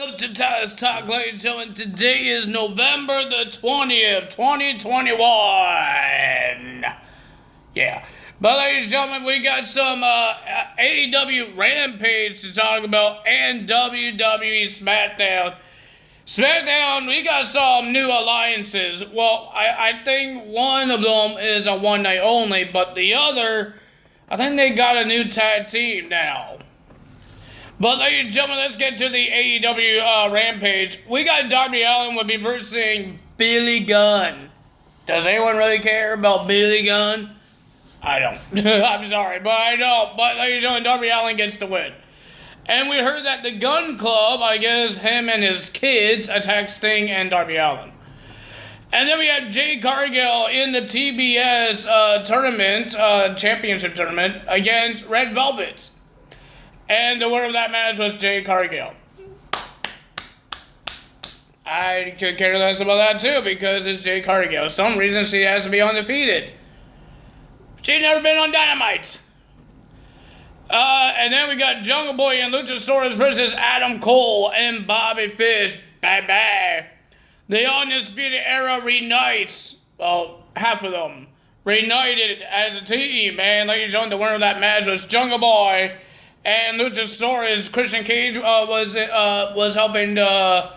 Welcome to Tyler's Talk, ladies and gentlemen. Today is November the 20th, 2021. Yeah. But, ladies and gentlemen, we got some AEW Rampage to talk about and WWE Smackdown. Smackdown, we got some new alliances. Well, I think one of them is a one night only, but the other, I think they got a new tag team now. But, ladies and gentlemen, let's get to the AEW Rampage. We got Darby Allin will be versing Billy Gunn. Does anyone really care about Billy Gunn? I don't. I'm sorry, but I don't. But, ladies and gentlemen, Darby Allin gets the win. And we heard that the Gun Club, I guess him and his kids, attacked Sting and Darby Allin. And then we had Jay Cargill in the TBS tournament, championship tournament, against Red Velvet. And the winner of that match was Jay Cargill. I could care less about that too because it's Jay Cargill. For some reason she has to be undefeated. She's never been on Dynamite. And then we got Jungle Boy and Luchasaurus versus Adam Cole and Bobby Fish. Bye-bye. The Undisputed Era reunites. Well, half of them reunited as a team. And ladies and gentlemen, the winner of that match was Jungle Boy. And Luchasaurus, Christian Cage, was helping the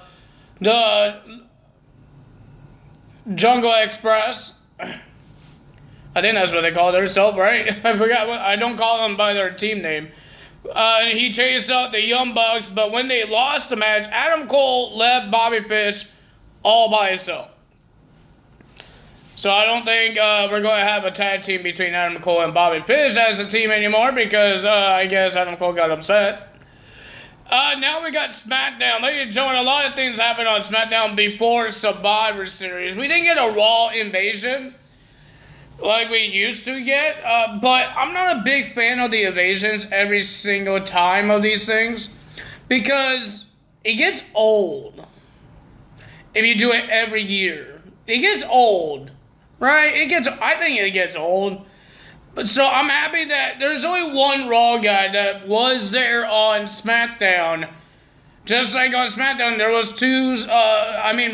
Jungle Express. I think that's what they call themselves, right? I forgot. I don't call them by their team name. He chased out the Young Bucks, but when they lost the match, Adam Cole left Bobby Fish all by himself. So I don't think we're going to have a tag team between Adam Cole and Bobby Fish as a team anymore because I guess Adam Cole got upset. Now we got Smackdown. Ladies and gentlemen, a lot of things happened on Smackdown before Survivor Series. We didn't get a Raw invasion like we used to get, but I'm not a big fan of the invasions every single time of these things because it gets old if you do it every year. It gets old. Right? I think it gets old. But so I'm happy that there's only one Raw guy that was there on SmackDown. Just like on SmackDown, there was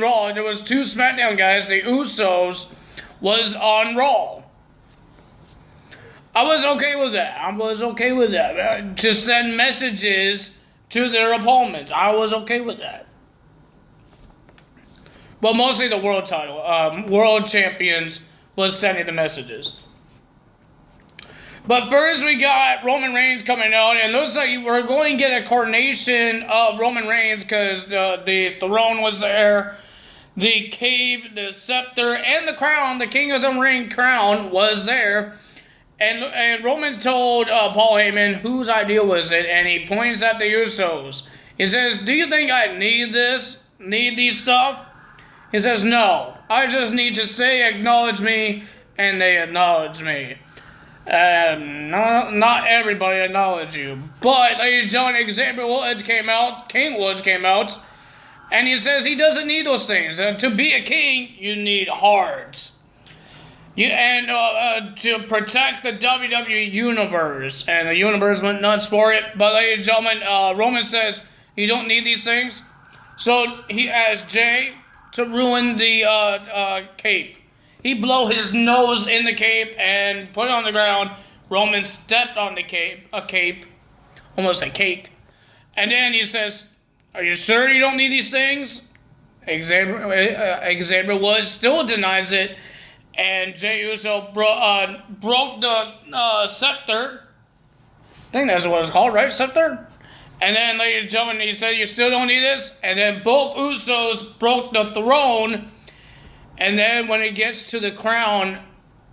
Raw, there was two SmackDown guys, the Usos, was on Raw. I was okay with that. To send messages to their opponents. I was okay with that. Well, mostly the world title. World champions was sending the messages. But first we got Roman Reigns coming out. And it looks like we're going to get a coronation of Roman Reigns because the throne was there. The cape, the scepter, and the crown, the King of the Ring crown was there. And Roman told Paul Heyman whose idea was it. And he points at the Usos. He says, do you think I need this? Need these stuff? He says, no, I just need to say acknowledge me, and they acknowledge me. Not everybody acknowledge you. But, ladies and gentlemen, Xavier Woods came out, King Woods came out, and he says he doesn't need those things. To be a king, you need hearts. To protect the WWE Universe. And the Universe went nuts for it. But, ladies and gentlemen, Roman says you don't need these things. So, he asked Jay to ruin the cape. He blew his nose in the cape and put it on the ground. Roman stepped on the cape, almost a cake. And then he says, are you sure you don't need these things? Xavier Woods still denies it. And Jey Uso broke the scepter. I think that's what it's called, right? Scepter? And then, ladies and gentlemen, he said, you still don't need this? And then both Usos broke the throne. And then when it gets to the crown,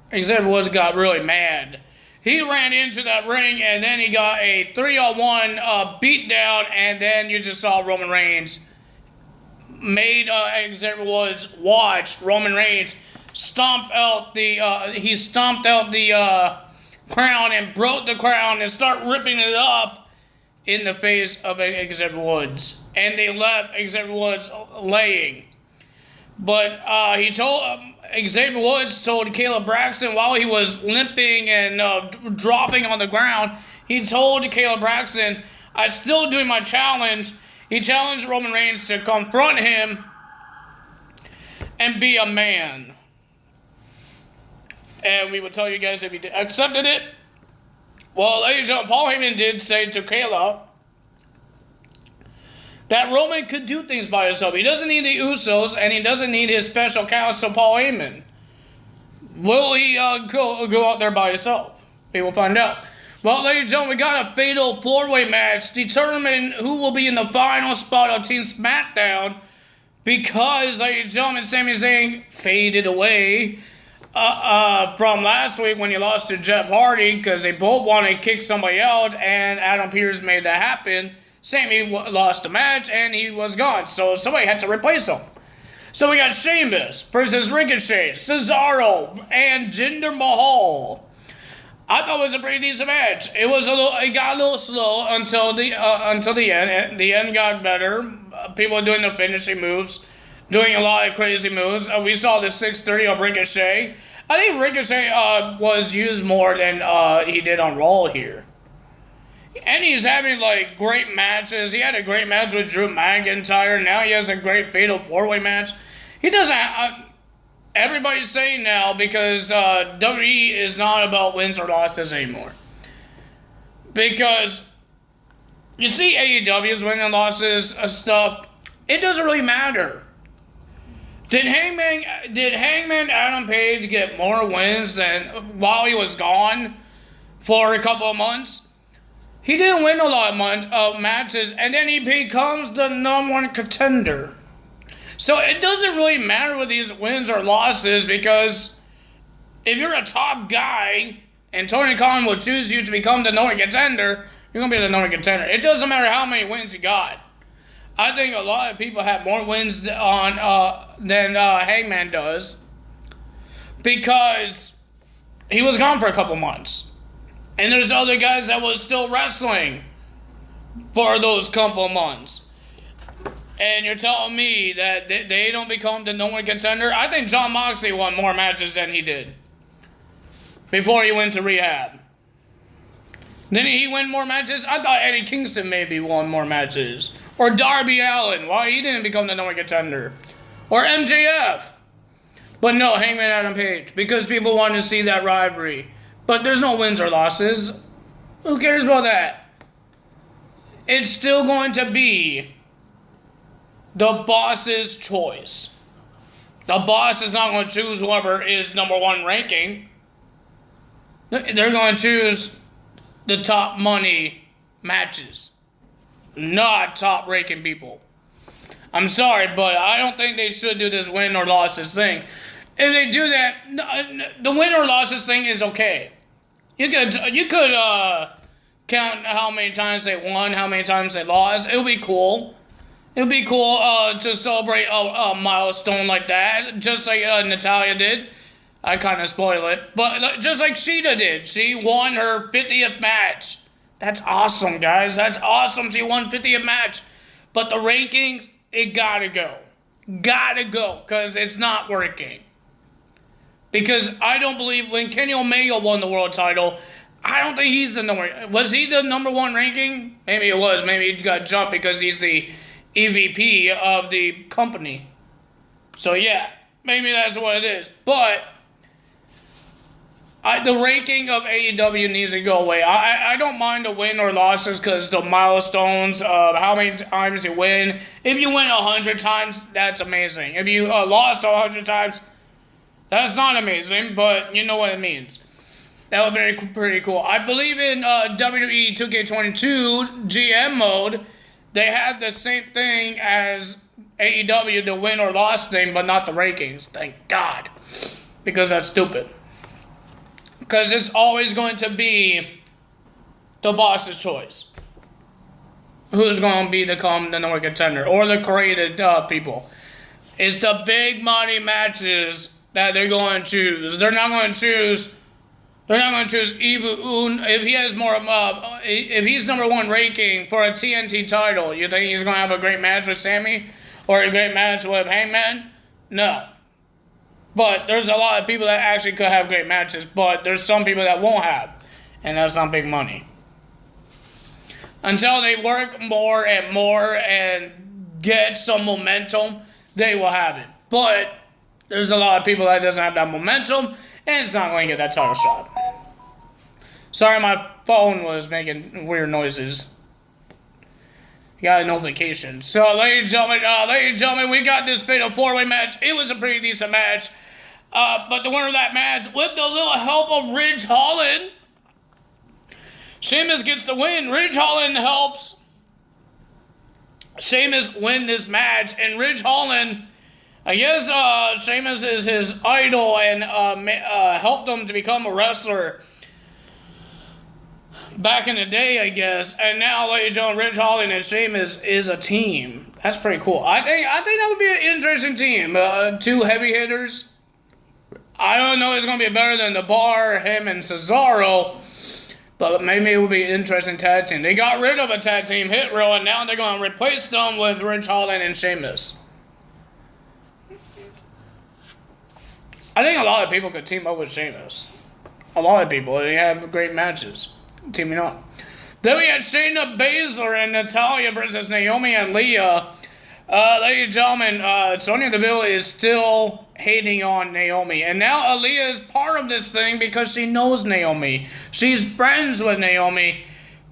Xavier Woods got really mad. He ran into that ring, and then he got a 3-on-1 beatdown. And then you just saw Roman Reigns made Xavier Woods watch Roman Reigns stomped out the crown and broke the crown and start ripping it up in the face of Xavier Woods. And they left Xavier Woods laying. But Xavier Woods told Caleb Braxton while he was limping and dropping on the ground, he told Caleb Braxton, I'm still doing my challenge. He challenged Roman Reigns to confront him and be a man. And we will tell you guys if he accepted it. Well, ladies and gentlemen, Paul Heyman did say to Kayla that Roman could do things by himself. He doesn't need the Usos, and he doesn't need his special counsel, Paul Heyman. Will he go out there by himself? We will find out. Well, ladies and gentlemen, we got a fatal 4-way match determine who will be in the final spot on Team Smackdown because, ladies and gentlemen, Sami Zayn faded away from last week when he lost to Jeff Hardy because they both wanted to kick somebody out, and Adam Pearce made that happen. Sami lost the match, and he was gone, so somebody had to replace him. So we got Sheamus versus Ricochet, Cesaro, and Jinder Mahal. I thought it was a pretty decent match. It got a little slow until the end. The end got better. People doing the finishing moves, doing a lot of crazy moves. We saw the 630 of Ricochet. I think Ricochet was used more than he did on Raw here. And he's having like great matches. He had a great match with Drew McIntyre. Now he has a great fatal 4-way match. He doesn't. Everybody's saying now because WWE is not about wins or losses anymore. Because you see AEW's wins and losses stuff. It doesn't really matter. Did Hangman Adam Page get more wins than while he was gone for a couple of months? He didn't win a lot of matches, and then he becomes the #1 contender. So it doesn't really matter with these wins or losses because if you're a top guy and Tony Khan will choose you to become the #1 contender, you're going to be the #1 contender. It doesn't matter how many wins you got. I think a lot of people have more wins than Hangman does because he was gone for a couple months. And there's other guys that was still wrestling for those couple months. And you're telling me that they don't become the #1 contender? I think Jon Moxley won more matches than he did before he went to rehab. Didn't he win more matches? I thought Eddie Kingston maybe won more matches. Or Darby Allin. Why he didn't become the #1 contender? Or MJF. But no, Hangman Adam Page. Because people want to see that rivalry. But there's no wins or losses. Who cares about that? It's still going to be the boss's choice. The boss is not going to choose whoever is #1 ranking. They're going to choose the top money matches, not top ranking people. I'm sorry, but I don't think they should do this win or losses thing. If they do that, the win or losses thing is okay. You could count how many times they won, how many times they lost. It would be cool. It would be cool to celebrate a milestone like that, just like Natalya did. I kind of spoil it. But just like Sheeta did. She won her 50th match. That's awesome, guys. That's awesome. She won 50th match. But the rankings, it gotta go. Gotta go, because it's not working. Because I don't believe when Kenny Omega won the world title, I don't think he's the #1. Was he the #1 ranking? Maybe it was. Maybe he got jumped because he's the EVP of the company. So yeah, maybe that's what it is. But the ranking of AEW needs to go away. I don't mind the win or losses because the milestones of how many times you win. If you win 100 times, that's amazing. If you lost 100 times, that's not amazing, but you know what it means. That would be pretty cool. I believe in WWE 2K22 GM mode, they have the same thing as AEW, the win or loss thing, but not the rankings. Thank God. Because that's stupid. Because it's always going to be the boss's choice. Who's going to become the #1 contender? Or the created people. It's the big money matches that they're going to choose. They're not going to choose Ibu if he has more. If he's #1 ranking for a TNT title, you think he's going to have a great match with Sammy or a great match with Hangman? No. But there's a lot of people that actually could have great matches, but there's some people that won't have, and that's not big money. Until they work more and more and get some momentum, they will have it. But there's a lot of people that doesn't have that momentum, and it's not going to get that title shot. Sorry, my phone was making weird noises. Got a notification. So, ladies and gentlemen, we got this fatal 4-way match. It was a pretty decent match. But the winner of that match, with the little help of Ridge Holland, Sheamus gets the win. Ridge Holland helps Sheamus win this match. And Ridge Holland, I guess Sheamus is his idol and helped him to become a wrestler back in the day, I guess. And now, ladies and gentlemen, Ridge Holland and Sheamus is a team. That's pretty cool. I think that would be an interesting team. 2 heavy hitters. I don't know if it's going to be better than The Bar, him, and Cesaro. But maybe it will be an interesting tag team. They got rid of a tag team, Hit Row, and now they're going to replace them with Ridge Holland and Sheamus. I think a lot of people could team up with Sheamus. A lot of people. They have great matches teaming up. Then we had Shayna Baszler and Natalya versus Naomi and Leah. Ladies and gentlemen, Sonya Deville is still hating on Naomi. And now Aaliyah is part of this thing because she knows Naomi. She's friends with Naomi.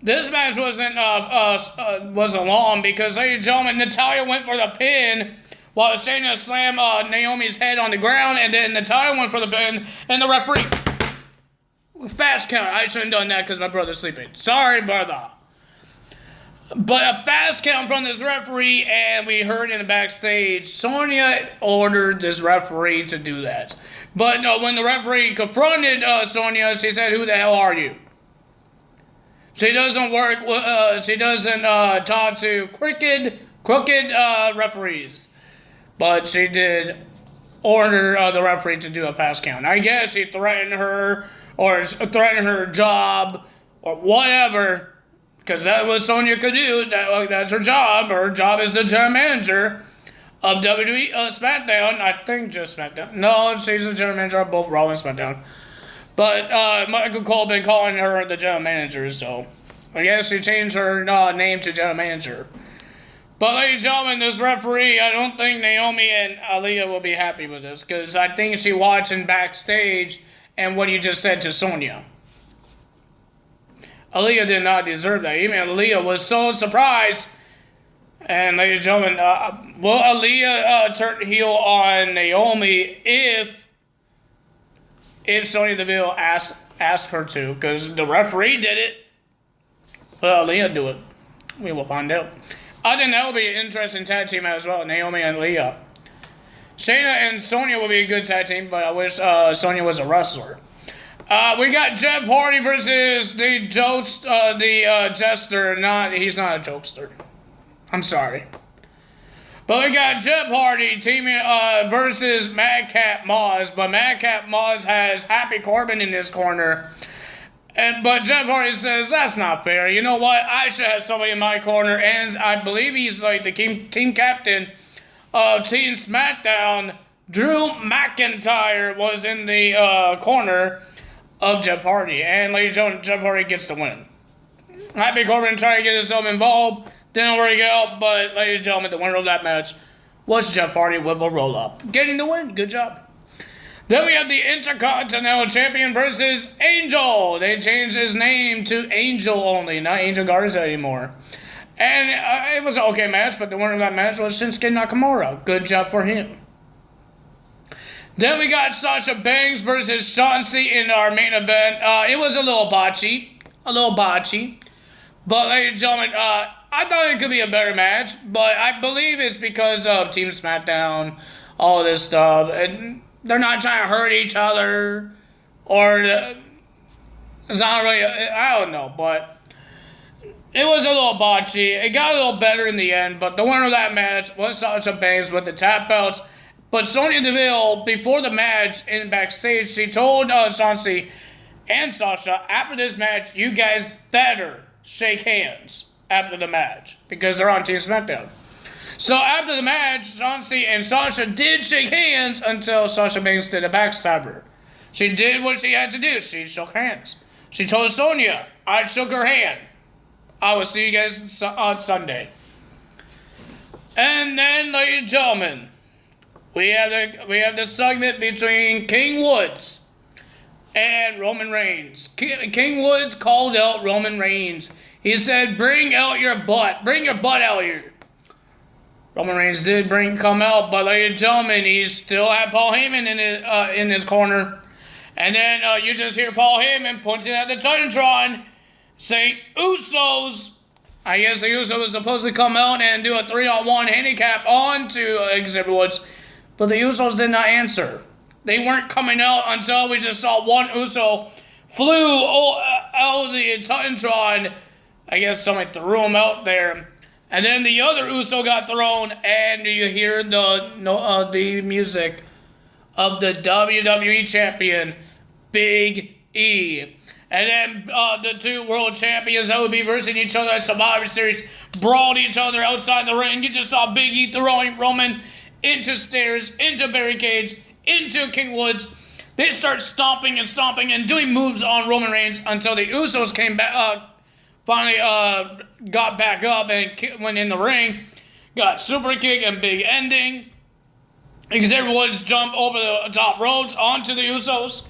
This match wasn't long because, ladies and gentlemen, Natalya went for the pin while Shayna slammed Naomi's head on the ground, and then Natalya went for the pin, and the referee... Fast count. I shouldn't have done that because my brother's sleeping. Sorry, brother. But a fast count from this referee, and we heard in the backstage, Sonya ordered this referee to do that. But no, when the referee confronted Sonya, she said, "Who the hell are you?" She doesn't work. She doesn't talk to crooked referees. But she did order the referee to do a fast count. I guess she threatened her, or threatened her job, or whatever. Because that's what Sonya could do. That's her job. Her job is the general manager of WWE Smackdown. I think just Smackdown. No, she's the general manager of both Raw and Smackdown. But Michael Cole been calling her the general manager, so I guess she changed her name to general manager. But ladies and gentlemen, this referee, I don't think Naomi and Aaliyah will be happy with this. Because I think she watching backstage and what you just said to Sonya. Aaliyah did not deserve that. Even Aaliyah was so surprised. And ladies and gentlemen, will Aaliyah turn heel on Naomi if Sonya Deville asks her to? Because the referee did it. Will Aaliyah do it? We will find out. I think that will be an interesting tag team as well, Naomi and Aaliyah. Shayna and Sonya will be a good tag team, but I wish Sonya was a wrestler. We got Jeff Hardy versus the Jester. He's not a jokester. I'm sorry. But we got Jeff Hardy teaming versus Madcap Moss. But Madcap Moss has Happy Corbin in his corner. But Jeff Hardy says, that's not fair. You know what? I should have somebody in my corner. And I believe he's like the team captain of Team Smackdown. Drew McIntyre was in the corner of Jeff Hardy. And ladies and gentlemen, Jeff Hardy gets the win. Happy Corbin trying to get himself involved. Didn't work out, but ladies and gentlemen, the winner of that match was Jeff Hardy with a roll-up. Getting the win. Good job. Then we have the Intercontinental Champion versus Angel. They changed his name to Angel only, not Angel Garza anymore. And it was an okay match, but the winner of that match was Shinsuke Nakamura. Good job for him. Then we got Sasha Banks versus Shotzi in our main event. It was a little botchy. But ladies and gentlemen, I thought it could be a better match, but I believe it's because of Team SmackDown, all this stuff. And they're not trying to hurt each other, or it's not really, I don't know, but it was a little botchy. It got a little better in the end, but the winner of that match was Sasha Banks with the tap belts. But Sonya Deville, before the match in backstage, she told Shotzi and Sasha, after this match, you guys better shake hands after the match, because they're on Team SmackDown. So after the match, Shotzi and Sasha did shake hands until Sasha Banks did a backstabber. She did what she had to do. She shook hands. She told Sonya, I shook her hand. I will see you guys on Sunday. And then, ladies and gentlemen, we have the segment between King Woods and Roman Reigns. King Woods called out Roman Reigns. He said, "Bring out your butt. Bring your butt out here." Roman Reigns did come out, but ladies and gentlemen, he still had Paul Heyman in his corner. And then you just hear Paul Heyman pointing at the Titantron, saying, "Usos." I guess the Usos was supposed to come out and do a 3-on-1 handicap onto Xavier Woods, but the Usos did not answer. They weren't coming out until we just saw one Uso flew out of the Titantron. I guess somebody threw him out there. And then the other Uso got thrown, and you hear the music of the WWE Champion, Big E. And then the two world champions that would be versing each other at Survivor Series brawled each other outside the ring. You just saw Big E throwing Roman into stairs, into barricades, into King Woods. They start stomping and doing moves on Roman Reigns until the Usos came back, finally got back up and went in the ring. Got super kick and big ending. Xavier Woods jumped over the top ropes onto the Usos.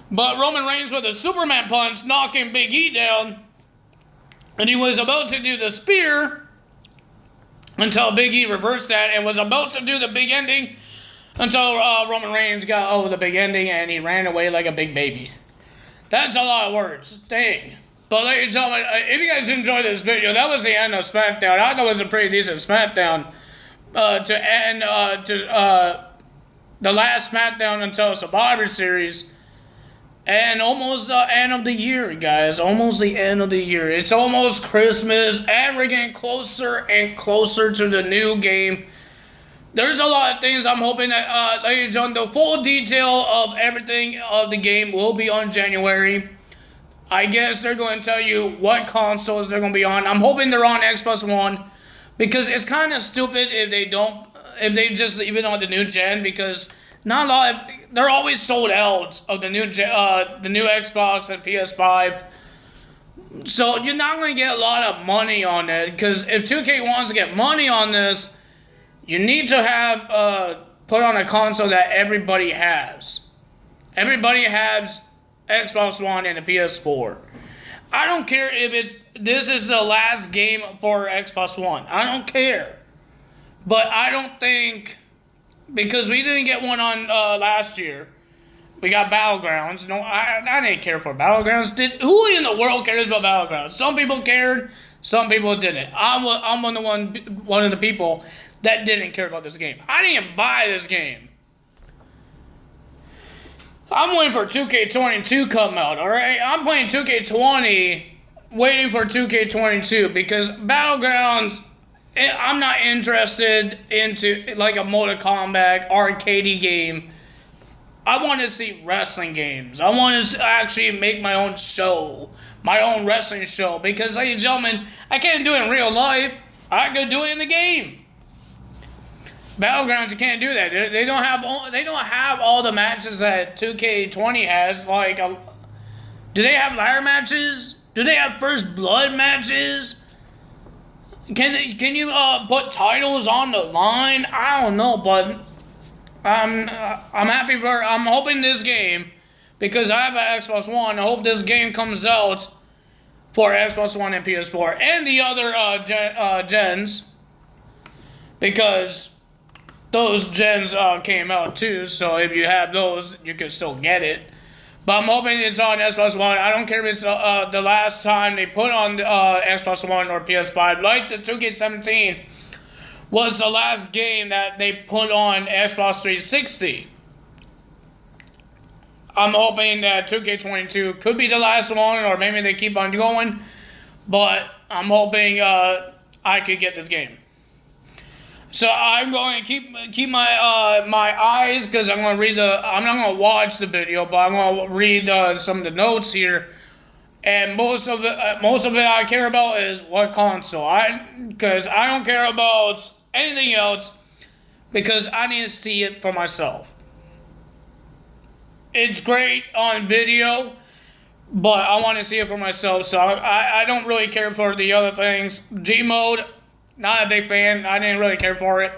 But Roman Reigns with a Superman punch knocking Big E down. And he was about to do the spear until Big E reversed that and was about to do the big ending until Roman Reigns got over the big ending and he ran away like a big baby. That's a lot of words. Dang. But ladies and gentlemen, if you guys enjoyed this video, that was the end of Smackdown. I thought it was a pretty decent Smackdown to end the last Smackdown until Survivor Series. And almost the end of the year, guys. Almost the end of the year. It's almost Christmas, and we're getting closer and closer to the new game. There's a lot of things I'm hoping that, ladies and gentlemen, the full detail of everything of the game will be on January. I guess they're going to tell you what consoles they're going to be on. I'm hoping they're on Xbox One, because it's kind of stupid if they just leave it on the new gen, because not a lot. They're always sold out of the new Xbox and PS5. So you're not going to get a lot of money on it, because if 2K wants to get money on this, you need to have put on a console that everybody has. Everybody has Xbox One and a PS4. I don't care if this is the last game for Xbox One. I don't care. But I don't think, because we didn't get one on last year. We got Battlegrounds. No, I didn't care for Battlegrounds. Who in the world cares about Battlegrounds? Some people cared, some people didn't. I'm one of the people that didn't care about this game. I didn't buy this game. I'm waiting for 2K22 to come out, alright? I'm playing 2K20, waiting for 2K22, because Battlegrounds, I'm not interested into like a Mortal Kombat arcade game. I want to see wrestling games. I want to actually make my own show, my own wrestling show, because, ladies and gentlemen, I can't do it in real life. I could do it in the game. Battlegrounds, you can't do that. They don't have all the matches that 2K20 has. Like, do they have ladder matches? Do they have first blood matches? Can you put titles on the line? I don't know, but I'm hoping this game, because I have an Xbox One. I hope this game comes out for Xbox One and PS4 and the other gens, because those gens came out too, so if you have those, you can still get it. But I'm hoping it's on Xbox One. I don't care if it's the last time they put on Xbox One or PS5. Like the 2K17 was the last game that they put on Xbox 360. I'm hoping that 2K22 could be the last one, or maybe they keep on going. But I'm hoping I could get this game. So I'm going to keep my my eyes, because I'm going to read I'm not going to watch the video, but I'm going to read some of the notes here. And most of it I care about is what console. Because I don't care about anything else, because I need to see it for myself. It's great on video, but I want to see it for myself. So I don't really care for the other things. G mode, not a big fan. I didn't really care for it.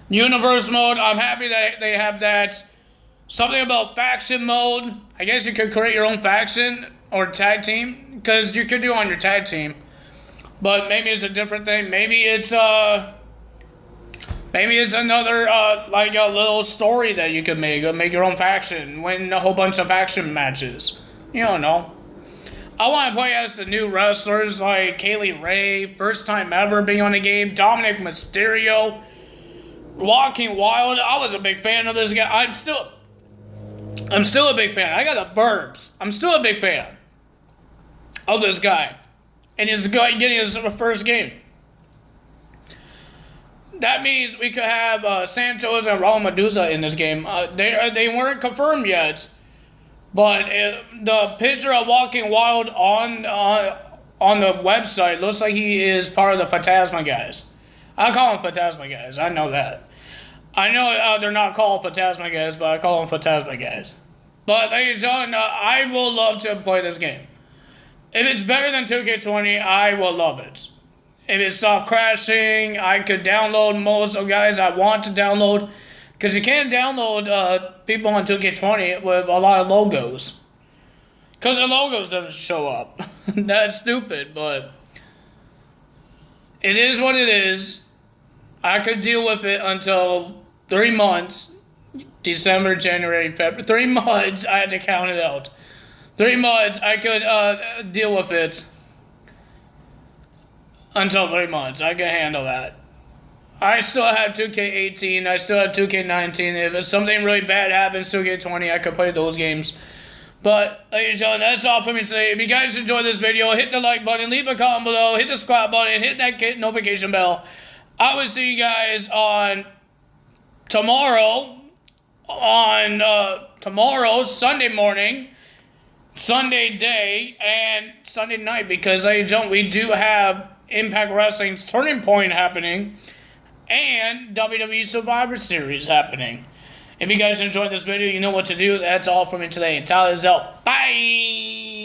Universe mode, I'm happy that they have that. Something about faction mode. I guess you could create your own faction or tag team, because you could do on your tag team. But maybe it's a different thing. Maybe it's another like a little story that you could make your own faction, win a whole bunch of faction matches. You don't know. I want to play as the new wrestlers like Kaylee Ray, first time ever being on the game, Dominic Mysterio, Walking Wild. I was a big fan of this guy. I'm still a big fan. I got the burps. I'm still a big fan of this guy. And he's getting his first game. That means we could have Santos and Raul Medusa in this game. They weren't confirmed yet. But the picture of Walking Wild on the website looks like he is part of the Phantasma guys. I call them Phantasma guys. I know that. I know they're not called Phantasma guys, but I call them Phantasma guys. But ladies and gentlemen, I will love to play this game. If it's better than 2K20, I will love it. If it stopped crashing, I could download most of the guys I want to download. Because you can't download people on 2K20 with a lot of logos. Because the logos doesn't show up. That's stupid, but it is what it is. I could deal with it until 3 months. December, January, February. 3 months, I had to count it out. 3 months, I could deal with it. Until 3 months. I can handle that. I still have 2K18. I still have 2K19. If something really bad happens to 2K20, I could play those games. But, ladies and gentlemen, that's all for me today. If you guys enjoyed this video, hit the like button, leave a comment below, hit the subscribe button, hit that notification bell. I will see you guys on tomorrow. Sunday morning, Sunday day, and Sunday night. Because, ladies and gentlemen, we do have Impact Wrestling's Turning Point happening. And WWE Survivor Series happening. If you guys enjoyed this video, you know what to do. That's all for me today. Tyler's out. Bye!